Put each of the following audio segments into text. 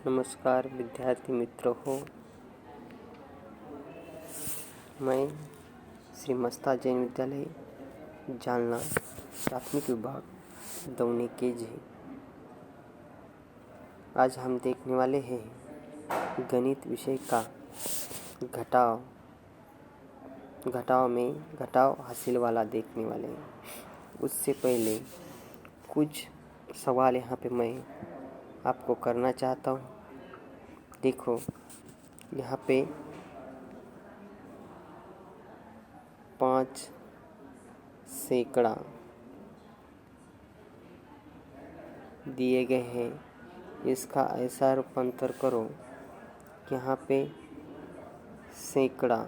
नमस्कार विद्यार्थी मित्रों हो। मैं श्री मस्ता जैन विद्यालय जालना प्राथमिक विभाग दौनी KG। आज हम देखने वाले हैं गणित विषय का घटाव में घटाव हासिल वाला देखने वाले हैं। उससे पहले कुछ सवाल यहाँ पे मैं आपको करना चाहता हूँ। देखो यहाँ पे 5 सैकड़ा दिए गए हैं। इसका ऐसा रूपांतर करो कि यहाँ पे सैकड़ा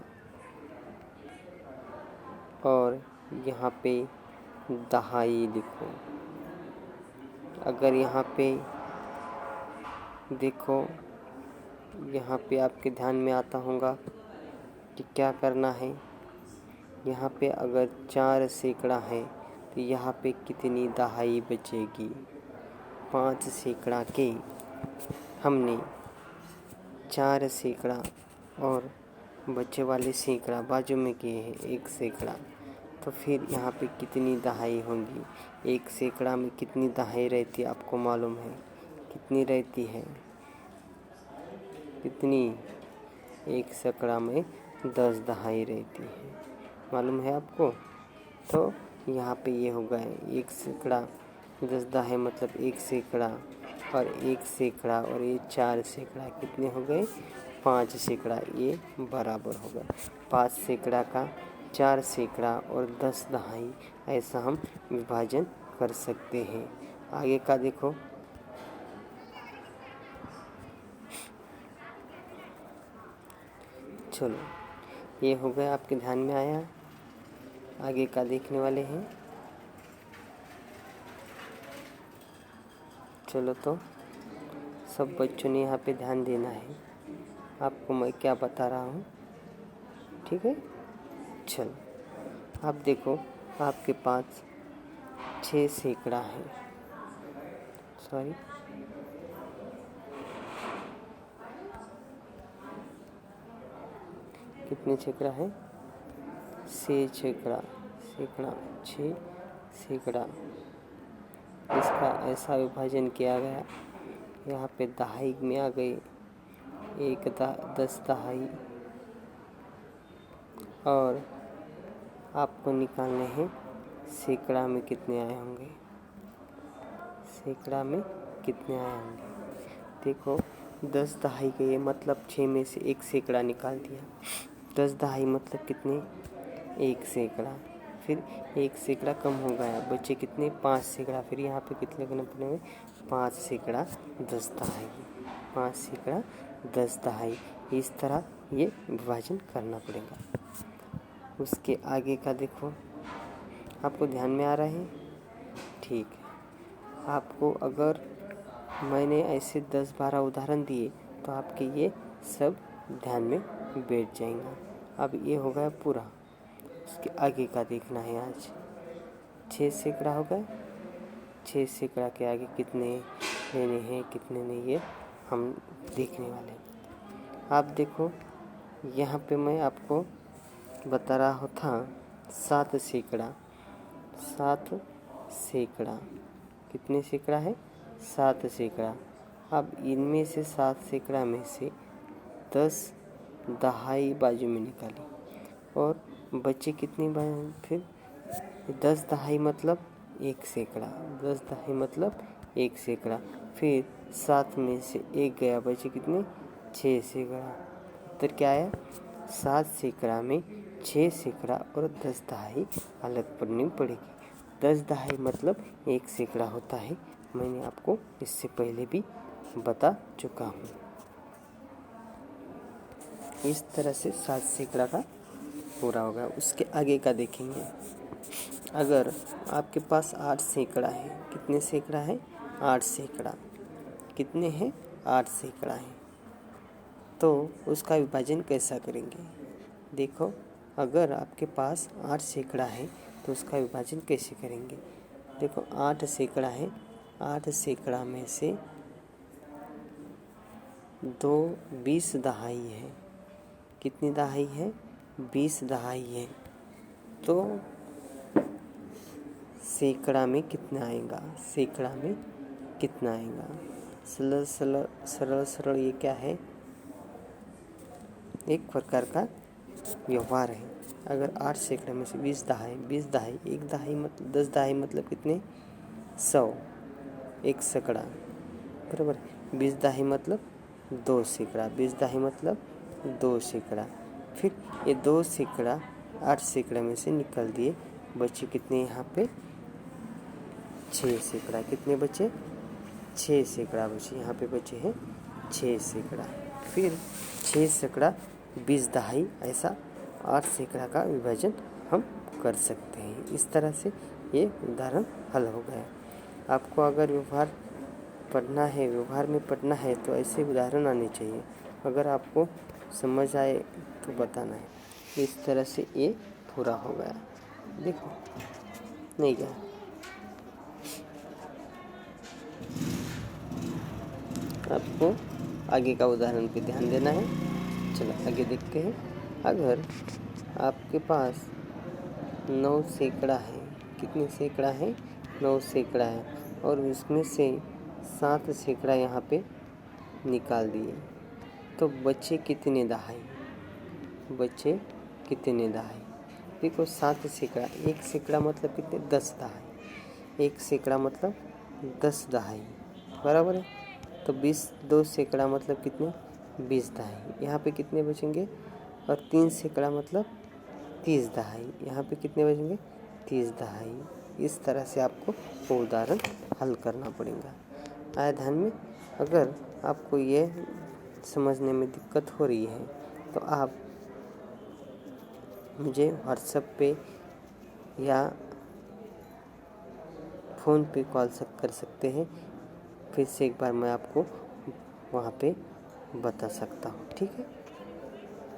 और यहाँ पे दहाई लिखो। अगर यहाँ पे देखो, यहाँ पे आपके ध्यान में आता होगा कि क्या करना है। यहाँ पे अगर 4 सैकड़ा है तो यहाँ पे कितनी दहाई बचेगी। 5 सैकड़ा के हमने 4 सैकड़ा और बचे वाले सैकड़ा बाजू में किए हैं 1 सैकड़ा, तो फिर यहाँ पे कितनी दहाई होंगी। 1 सैकड़ा में कितनी दहाई रहती है आपको मालूम है? कितनी रहती है? कितनी? 1 सैकड़ा में 10 दहाई रहती है, मालूम है आपको? तो यहाँ पे ये हो गए 1 सैकड़ा 10 दहाई मतलब 1 सैकड़ा और 1 सैकड़ा और ये 4 सैकड़ा कितने हो गए? 5 सैकड़ा। ये बराबर हो गया 5 सैकड़ा का 4 सैकड़ा और 10 दहाई। ऐसा हम विभाजन कर सकते हैं। आगे का देखो, चलो ये हो गया, आपके ध्यान में आया। आगे का देखने वाले हैं। चलो तो सब बच्चों ने यहाँ पे ध्यान देना है। आपको मैं क्या बता रहा हूँ, ठीक है? चलो आप देखो, आपके पास 6 सैकड़ा है। सॉरी, कितने सैकड़ा है? 6 सैकड़ा। 6 सैकड़ा। इसका ऐसा विभाजन किया गया, यहाँ पे दहाई में आ गई 10 दहाई और आपको निकालने हैं सैकड़ा में कितने आए होंगे। सैकड़ा में कितने आए होंगे देखो। 10 दहाई का ये मतलब 6 में से 1 सैकड़ा निकाल दिया। 10 दहाई मतलब कितने? 1 सैकड़ा। फिर 1 सैकड़ा कम हो गया, बचे कितने? 5 सैकड़ा। फिर यहाँ पे कितने करना पड़ेंगे? 5 सैकड़ा 10 दहाई। 5 सैकड़ा 10 दहाई। इस तरह ये विभाजन करना पड़ेगा। उसके आगे का देखो, आपको ध्यान में आ रहा है? ठीक है। आपको अगर मैंने ऐसे 10-12 उदाहरण दिए तो आपके ये सब ध्यान में बैठ जाएंगे। अब ये हो गया पूरा। उसके आगे का देखना है आज। 6 सैकड़ा हो गए। 6 सैकड़ा के आगे कितने लेने हैं कितने नहीं, ये हम देखने वाले हैं। आप देखो, यहाँ पे मैं आपको बता रहा था 7 सैकड़ा। 7 सैकड़ा कितने सैकड़ा है? 7 सैकड़ा। अब इनमें से 7 सैकड़ा में से 10 दहाई बाजू में निकाली और बचे कितनी फिर 10 दहाई मतलब 1 सैकड़ा। 10 दहाई मतलब 1 सैकड़ा। फिर 7 में से 1 गया, बचे कितने? 6 सैकड़ा। उत्तर क्या आया? 7 सैकड़ा में 6 सैकड़ा और 10 दहाई अलग पढ़नी पड़ेगी। 10 दहाई मतलब 1 सैकड़ा होता है। मैंने आपको इससे पहले भी बता चुका हूँ। इस तरह से 7 सैकड़ा का पूरा होगा। उसके आगे का देखेंगे। अगर आपके पास 8 सैकड़ा है, कितने सैकड़ा है? 8 सैकड़ा। कितने हैं? 8 सैकड़ा है। तो उसका विभाजन कैसा करेंगे? देखो, अगर आपके पास 8 सैकड़ा है तो उसका विभाजन कैसे करेंगे? देखो 8 सैकड़ा है। 8 सैकड़ा में से 20 दहाई है। कितनी दहाई है? 20 दहाई है। तो सैकड़ा में कितना आएगा? सैकड़ा में कितना आएगा? सरल ये क्या है? एक प्रकार का व्यवहार है। अगर 8 सैकड़ा में से 20 दहाई, एक दहाई मतलब 10 दहाई मतलब कितने? 100। एक सैकड़ा बराबर। 20 दहाई मतलब 2 सैकड़ा। 20 दहाई मतलब 2 सैकड़ा। फिर ये 2 सैकड़ा 8 सैकड़ा में से निकाल दिए, बचे कितने यहाँ पे? 6 सैकड़ा। कितने बचे? 6 सैकड़ा बचे। यहाँ पे बचे हैं 6 सैकड़ा। फिर 6 सैकड़ा 20 दहाई, ऐसा 8 सैकड़ा का विभाजन हम कर सकते हैं। इस तरह से ये उदाहरण हल हो गया। आपको अगर व्यवहार में पढ़ना है तो ऐसे उदाहरण आने चाहिए। अगर आपको समझ आए तो बताना है। इस तरह से ये पूरा हो गया। देखो नहीं गया। आपको आगे का उदाहरण पे ध्यान देना है। चलो आगे देखते हैं। अगर आपके पास 9 सैकड़ा है। कितने सैकड़ा है? 9 सैकड़ा है। और उसमें से 7 सैकड़ा यहाँ पे निकाल दिए, तो बचे कितने दहाई? देखो 7 सैकड़ा, 1 सैकड़ा मतलब कितने? 10 दहाई। 1 सैकड़ा मतलब 10 दहाई बराबर है। तो 2 सैकड़ा मतलब कितने? 20 दहाई। यहाँ पे कितने बचेंगे? और 3 सैकड़ा मतलब 30 दहाई। यहाँ पे कितने बचेंगे? 30 दहाई। इस तरह से आपको वो उदाहरण हल करना पड़ेगा। आया ध्यान में? अगर आपको ये समझने में दिक्कत हो रही है तो आप मुझे व्हाट्सएप पे या फ़ोन पे कॉल कर सकते हैं। फिर से एक बार मैं आपको वहाँ पे बता सकता हूँ, ठीक है?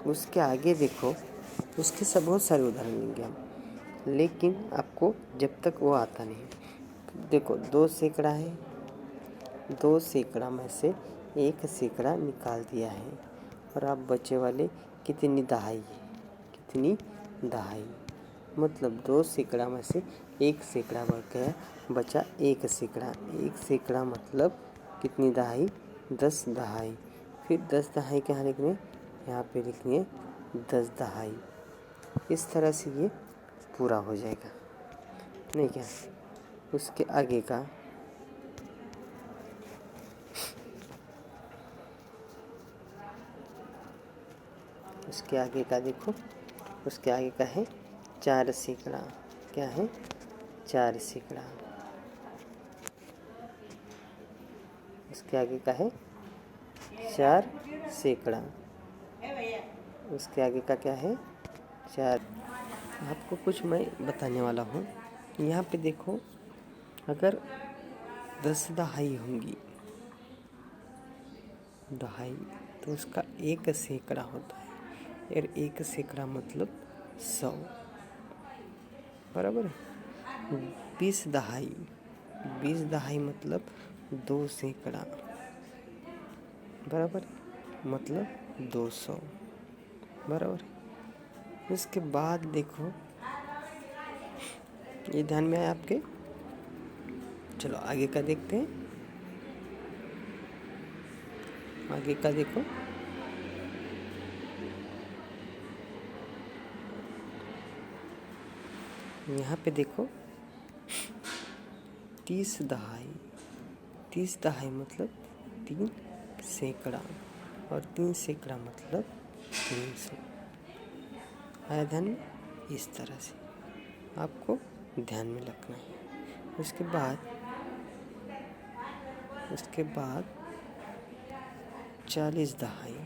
उसके आगे देखो, उसके सब बहुत सारे उदाहरण देंगे हम, लेकिन आपको जब तक वो आता नहीं। देखो 2 सैकड़ा है। 2 सैकड़ा में से 1 सैकड़ा निकाल दिया है, और आप बचे वाले कितनी दहाई? मतलब 2 सैकड़ा में से 1 सैकड़ा बढ़ गया, बचा 1 सैकड़ा। 1 सैकड़ा मतलब कितनी दहाई? 10 दहाई। फिर 10 दहाई कहाँ लिखने? यहाँ पे लिखिए 10 दहाई। इस तरह से ये पूरा हो जाएगा, नहीं क्या? उसके आगे का देखो। उसके आगे का है 4 सैकड़ा। क्या है? 4 सैकड़ा। उसके आगे का है 4 सैकड़ा। उसके आगे का क्या है? 4। आपको कुछ मैं बताने वाला हूँ। यहाँ पे देखो, अगर 10 दहाई होंगी तो उसका 1 सैकड़ा होता है। और 1 सैकड़ा मतलब 100 बराबर है। 20 दहाई मतलब 2 सैकड़ा बराबर, मतलब 200 बराबर। उसके बाद देखो, ये ध्यान में आया आपके? चलो आगे का देखते हैं। आगे का देखो, यहाँ पे देखो 30 दहाई मतलब 3 सैकड़ा, और 3 सैकड़ा मतलब 300। आया ध्यान में? इस तरह से आपको ध्यान में रखना है। उसके बाद 40 दहाई,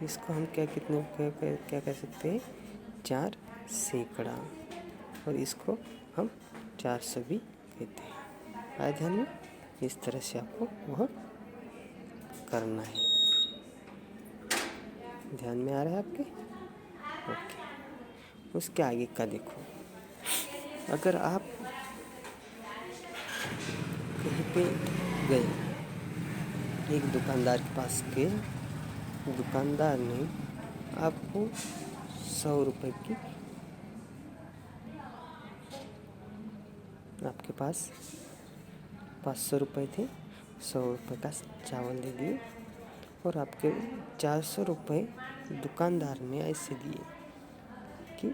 इसको हम क्या कह सकते हैं? 4 सैकड़ा, और इसको हम 400 भी कहते हैं। आया ध्यान में? इस तरह से आपको वह करना है। ध्यान में आ रहा है आपके? ओके। उसके आगे का देखो, अगर आप कहीं पे गए, एक दुकानदार ने आपको 100 रुपए की, आपके पास 500 रुपये थे, 100 रुपये का चावल दे दिए और आपके 400 रुपये दुकानदार ने ऐसे दिए कि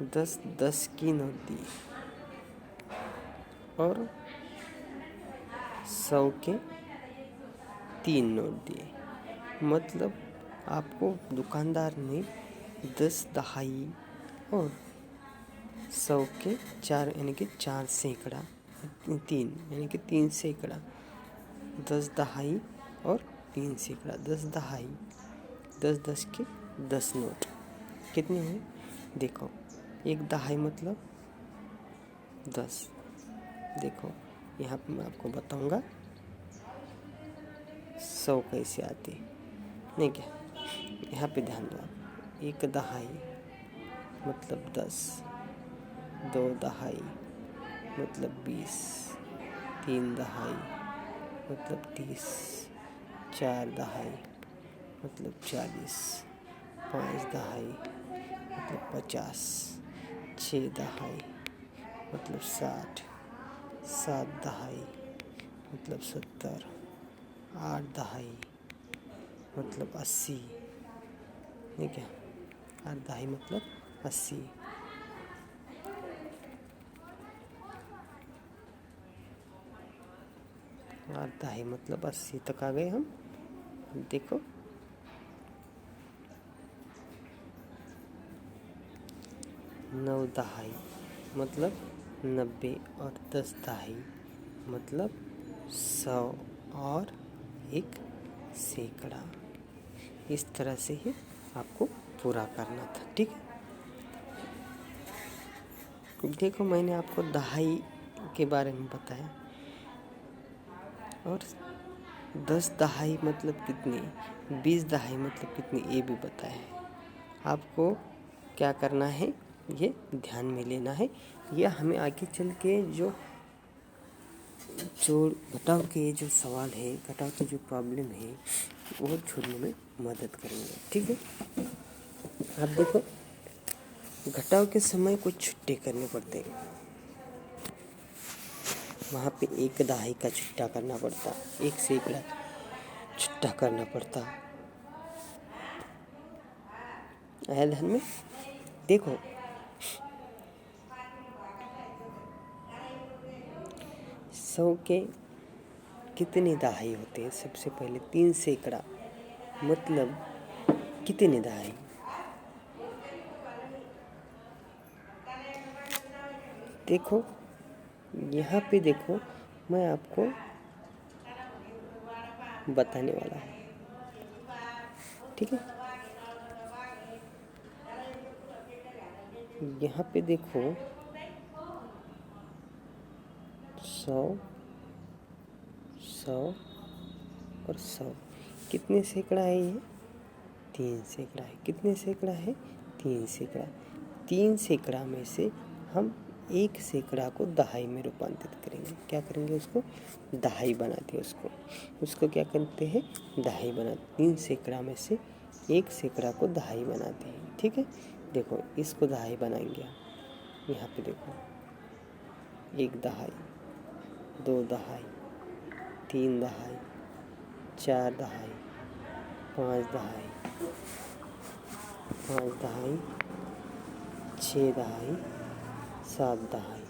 10-10 की नोट दी और 100 के 3 नोट दिए। मतलब आपको दुकानदार ने 10 दहाई और 100 के 4 यानी कि 4 सैकड़ा, 3 यानी कि 3 सैकड़ा, 10 दहाई और 3 सैकड़ा, 10 दहाई, 10-10 के 10 नोट कितने हुए? देखो, एक दहाई मतलब 10। देखो यहाँ पे मैं आपको बताऊंगा 100 कैसे आते, नहीं क्या? यहाँ पे ध्यान दो आप। एक दहाई मतलब 10, 2 दहाई मतलब 20, 3 दहाई मतलब 30, 4 दहाई मतलब 40, 5 दहाई मतलब 50, 6 दहाई मतलब 60, 7 दहाई मतलब 70, 8 दहाई मतलब 80, नहीं क्या? 8 दहाई मतलब 80। 8 दहाई मतलब 80 तक आ गए हम। देखो 9 दहाई मतलब 90 और 10 दहाई मतलब 100 और 1 सैकड़ा। इस तरह से ही आपको पूरा करना था, ठीक है? देखो मैंने आपको दहाई के बारे में बताया और 10 दहाई मतलब कितनी, 20 दहाई मतलब कितनी, ये भी बताया है। आपको क्या करना है ये ध्यान में लेना है। ये हमें आगे चल के जो घटाव के जो सवाल है, घटाव की जो प्रॉब्लम है वो छोड़ने में मदद करेंगे, ठीक है? आप देखो घटाव के समय कुछ छुट्टे करने पड़ते हैं। वहाँ पे 1 दहाई का छुट्टा करना पड़ता, 1 सैकड़ा छुट्टा करना पड़ता। आया ध्यान में? देखो 100 के कितने दहाई होते हैं? सबसे पहले 3 सैकड़ा मतलब कितने दहाई? देखो यहाँ पे देखो मैं आपको बताने वाला हूँ, ठीक है? यहाँ पे देखो 100, 100 और 100 कितने सैकड़ा है? ये 3 सैकड़ा है। कितने सैकड़ा है? 3 सैकड़ा। 3 सैकड़ा में से हम 1 सैकड़ा को दहाई में रूपांतरित करेंगे। क्या करेंगे? उसको दहाई बनाते हैं। उसको क्या करते हैं? दहाई बनाते। 3 सैकड़ा में से 1 सैकड़ा को दहाई बनाते हैं, ठीक है? देखो इसको दहाई बनाएंगे आप। यहाँ पे देखो 1 दहाई, 2 दहाई, 3 दहाई, 4 दहाई, 5 दहाई, 6 दहाई, 7 दहाई,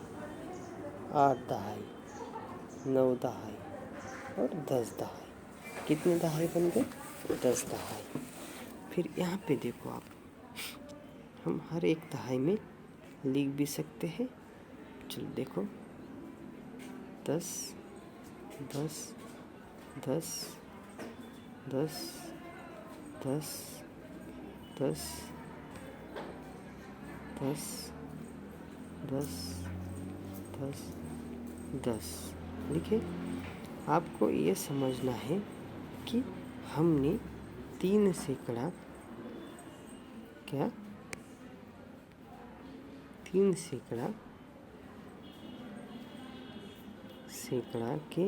8 दहाई, 9 दहाई और 10 दहाई। कितने दहाई बन गए? 10 दहाई। फिर यहाँ पे देखो आप, हम हर एक दहाई में लिख भी सकते हैं। चलो देखो 10, 10, 10, 10, 10, 10, 10, 10, 10, 10 लिखे। आपको ये समझना है कि हमने 3 सैकड़ा क्या 3 सैकड़ा के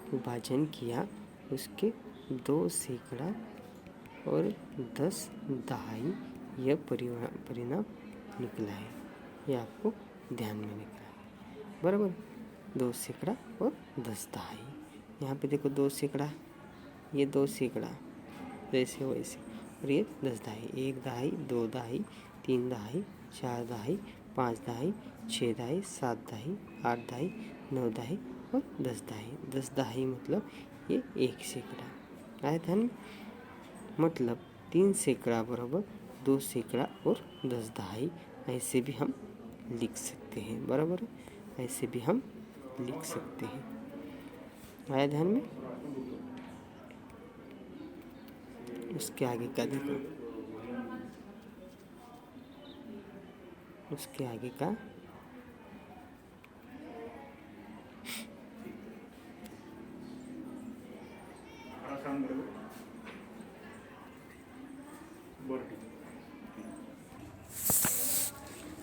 विभाजन किया उसके 2 सैकड़ा और 10 दहाई यह परिणाम निकला है। यह आपको ध्यान में रखना है, बराबर। 2 सैकड़ा और 10 दहाई। यहाँ पे देखो 2 सैकड़ा, ये 2 सैकड़ा जैसे वैसे, और ये 10 दहाई। 1 दहाई, 2 दहाई, 3 दहाई, 4 दहाई, 5 दहाई, 6 दहाई, 7 दहाई, 8 दहाई, 9 दहाई और 10 दहाई। 10 दहाई मतलब ये 1 सैकड़ा। आया ध्यान में? मतलब 3 सैकड़ा बराबर 2 सैकड़ा और 10 दहाई, ऐसे भी हम लिख सकते हैं, बराबर है। ऐसे भी हम लिख सकते हैं। आया ध्यान में? उसके आगे का देखो, उसके आगे का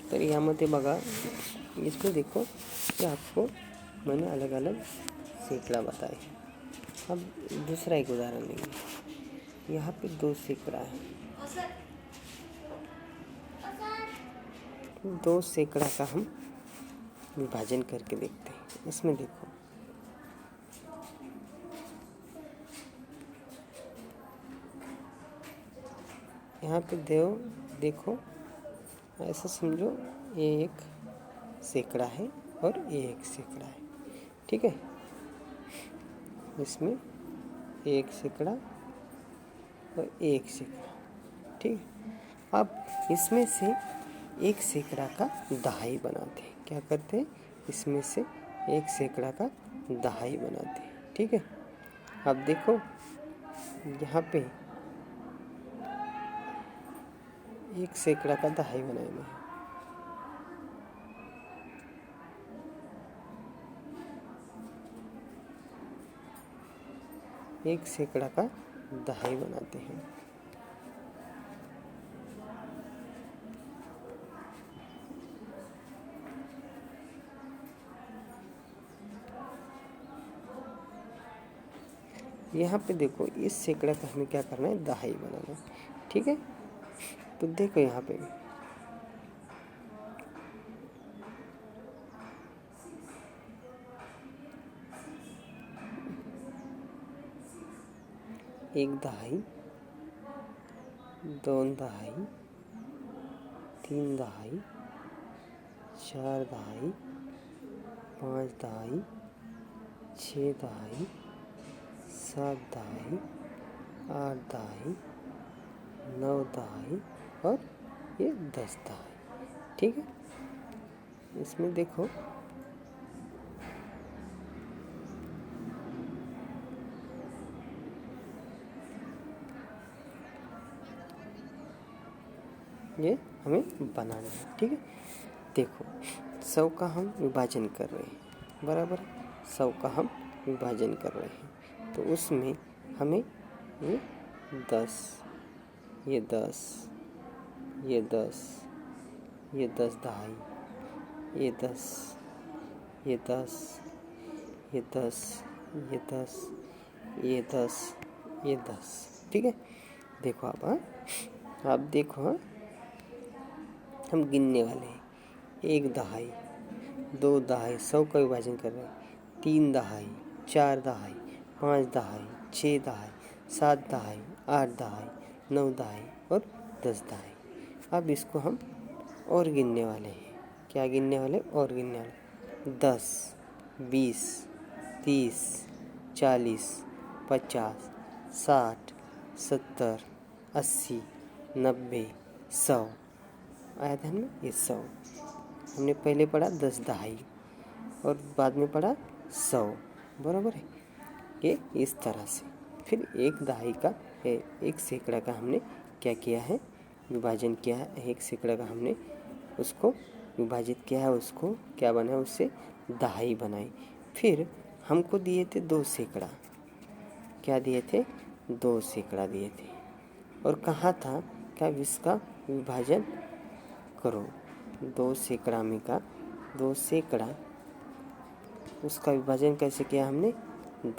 तर यामध्ये बघा, इसमें देखो कि आपको मैंने अलग अलग सैकड़ा बताए। अब दूसरा एक उदाहरण लेंगे। यहाँ पे 2 सैकड़ा है। 2 सैकड़ा का हम विभाजन करके देखते हैं। इसमें देखो, यहाँ पे देखो ऐसा समझो, ये एक सैकड़ा है और ये एक सैकड़ा है, ठीक है। इसमें 1 सैकड़ा और 1 सैकड़ा, ठीक है। अब इसमें से 1 सैकड़ा का दहाई बनाते हैं। क्या करते हैं? इसमें से 1 सैकड़ा का दहाई बनाते हैं, ठीक है। अब देखो यहाँ पे 1 सैकड़ा का दहाई बनाना है। एक सैकड़ा का दहाई बनाते हैं। यहाँ पे देखो, इस सैकड़ा का हमें क्या करना है? दहाई बनाना है, ठीक है। तो देखो यहाँ पे एक दहाई, 2 दहाई, 3 दहाई, 4 दहाई, 5 दहाई, 6 दहाई, 7 दहाई, 8 दहाई, 9 दहाई और ये 10 दहाई, ठीक है। इसमें देखो ये हमें बनाना है, ठीक है। देखो 100 का हम विभाजन कर रहे हैं, बराबर। 100 का हम विभाजन कर रहे हैं, तो उसमें हमें ये 10, ये 10, ये 10, ये 10 दहाई, ये 10, ये 10, ये 10, ये 10, ये 10, ये 10, ठीक है। देखो आप देखो, हाँ, हम गिनने वाले हैं। 1 दहाई, 2 दहाई, 100 का विभाजन कर रहे हैं। 3 दहाई, 4 दहाई, 5 दहाई, 6 दहाई, 7 दहाई, 8 दहाई, 9 दहाई और 10 दहाई। अब इसको हम और गिनने वाले हैं। क्या गिनने वाले? और गिनने वाले। 10, 20, 30, 40, 50, 60, 70, 80, 90, 100। आया ध्यान में? ये 100 हमने पहले पढ़ा 10 दहाई और बाद में पढ़ा 100, बराबर है। ये इस तरह से। फिर 1 दहाई का 1 सैकड़ा का हमने क्या किया है? विभाजन किया है। 1 सैकड़ा का हमने उसको विभाजित किया है, उसको क्या बनाया? उससे दहाई बनाई। फिर हमको दिए थे 2 सैकड़ा। क्या दिए थे? 2 सैकड़ा दिए थे। और कहा था क्या? इसका विभाजन करो। 2 सैकड़ा में का 2 सैकड़ा, उसका विभाजन कैसे किया हमने?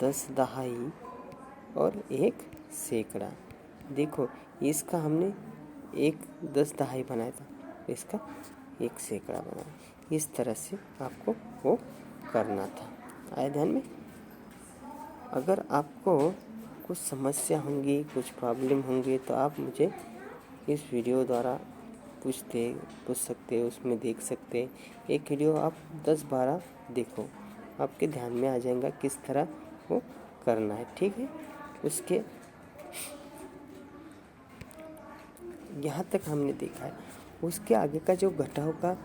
10 दहाई और 1 सैकड़ा। देखो इसका हमने 10 दहाई बनाया था, इसका 1 सैकड़ा बनाया। इस तरह से आपको वो करना था। आया ध्यान में? अगर आपको कुछ समस्या होंगी, कुछ प्रॉब्लम होंगी तो आप मुझे इस वीडियो द्वारा पूछ सकते हो, उसमें देख सकते हैं। एक वीडियो आप 10-12 देखो, आपके ध्यान में आ जाएगा किस तरह वो करना है। ठीक है, उसके यहाँ तक हमने देखा है। उसके आगे का जो घटाव का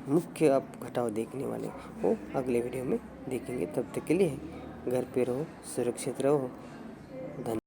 मुख्य आप घटाव देखने वाले वो अगले वीडियो में देखेंगे। तब तक के लिए घर पे रहो, सुरक्षित रहो। धन्यवाद।